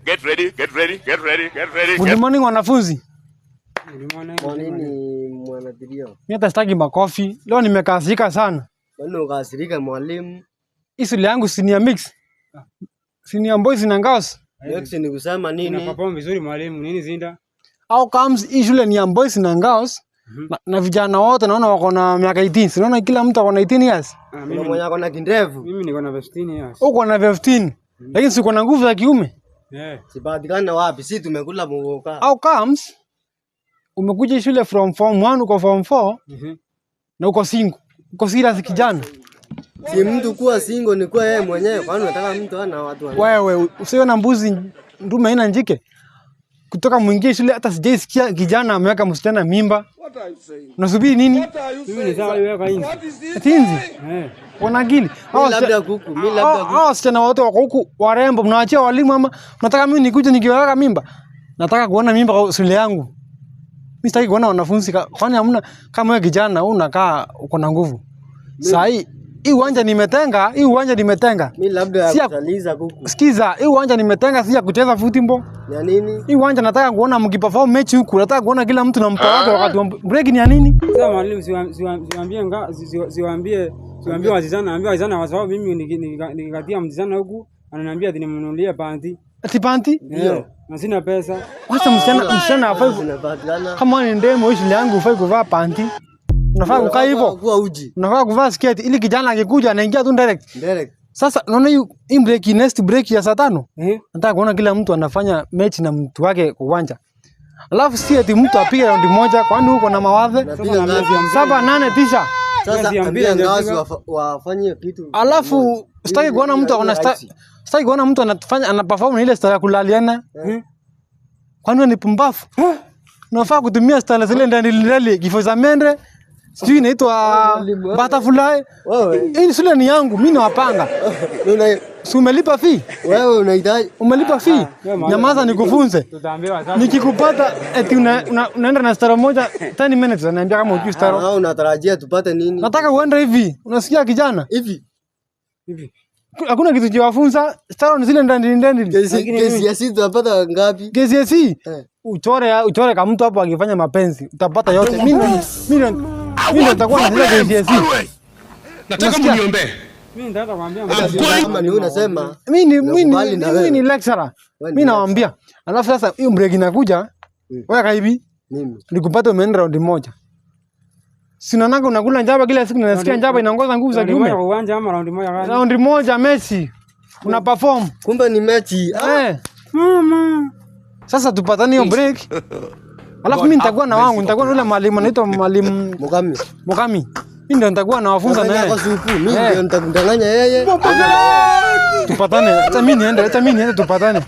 Get ready, get ready, get ready, get ready. Good morning wanafunzi. Good morning mwanadirio. Mimi hata sitaki makofi. Leo nimekasirika sana. Wewe ukasirika mwalimu. Isuli yangu senior mix. Senior boys na girls. Mix ni kusema nini? Unaperform vizuri mwalimu. Nini zinda? How comes hii shule ni ya boys na girls? Na vijana wote naona wako na miaka 18. Unaona kila mtu ako na 18 years. Mimi mwenye ako na kindevu. Mimi niko na 15 years. Uko na 15. Lakini siko na nguvu za kiume. Sipatikana wapi? Si tumekula mwoka. How comes umekuja shule from form 1 uko form 4? Na uko single. Uko serious kijana. Si mtu kuwa single ni kuwa yeye mwenyewe. Kwani unataka mtu ana watu wana? Wewe usiwe na mbuzi ndume ina njike. Kutoka mwingie shule hata sijaisikia kijana ameweka msichana mimba. Unasubiri nini? Mimi ni sawa wewe kwa inzi. Tinzi. Wana akili. Labda kuku, mimi labda kuku. Wasichana wote wako huku warembo, mnaachia walimu ama nataka mimi nikuje nikiweka mimba. Nataka kuona mimba kwa shule yangu. Mimi sitaki kuona wanafunzi kwani hamna kama wewe kijana unakaa uko na nguvu. Sasa hii uwanja nimetenga, Mimi labda ya kutaliza kuku. Sikiza, hii uwanja nimetenga si ya kucheza football. Ya nini? Hii uwanja nataka kuona mkiperform mechi huku, nataka kuona kila mtu na mtu wake wakati wa break ni ya nini? Sasa mwalimu siwaambie wazizana, naambia wazizana kwa sababu mimi nikikatia mzizana huku ananiambia ati nimnunulie panty. Ati panty? Ndio. Na sina pesa. Wacha msichana hafai kama ni ndemo shule yangu hufai kuvaa panty. Unafaa kukaa hivyo. Kuwa uji. Unafaa kuvaa sketi ili kijana akikuja anaingia tu direct. Sasa unaona hii break next break ya saa 5. Nataka kuona kila mtu anafanya mechi na mtu wake kwa uwanja. Alafu si eti mtu apige raundi moja kwani huko na mawadhe 7 8 9. Sasa ambia ngazi wafanye kitu. Alafu sitaki kuona mtu ana perform ile style ya kulaliana. Kwani ni pumbafu? Unafaa kutumia style zile ndani kifo za mendre. Sijui inaitwa butterfly. Wewe. Hii shule ni yangu, mimi nawapanga. Si umelipa fee? Wewe unahitaji. Umelipa fee? Nyamaza nikufunze. Nikikupata eti unaenda na stara moja 10 minutes ananiambia kama hujui stara. Unatarajia tupate nini? Nataka uende hivi. Unasikia kijana? Hivi. Hakuna kitu cha wafunza. Stara ni zile ndani. Kesi ya sisi tutapata ngapi? Kesi ya sisi? Uchore kama mtu hapo akifanya mapenzi, utapata yote. Mimi nitakuwa na zile KCSE. Nataka mniombe. Mimi nitaenda kuambia kama ni unasema. Mimi ni lecturer. Mimi nawaambia. Alafu sasa hiyo break inakuja. Wewe kaibi. Mimi. Nikupata umeenda round moja. Sina nanga unakula njaba kila siku na nasikia njaba inaongoza nguvu za kiume. Uwanja ama round moja gani? Round moja mechi. Una perform. Kumbe ni mechi. Mama. Sasa tupatane hiyo break. Alafu mimi nitakuwa na wangu, nitakuwa na yule mwalimu anaitwa mwalimu Mukami. Mimi ndio nitakuwa na wafunza na yeye. Mimi ndio nitakudanganya yeye. Tupatane. Acha mimi niende tupatane.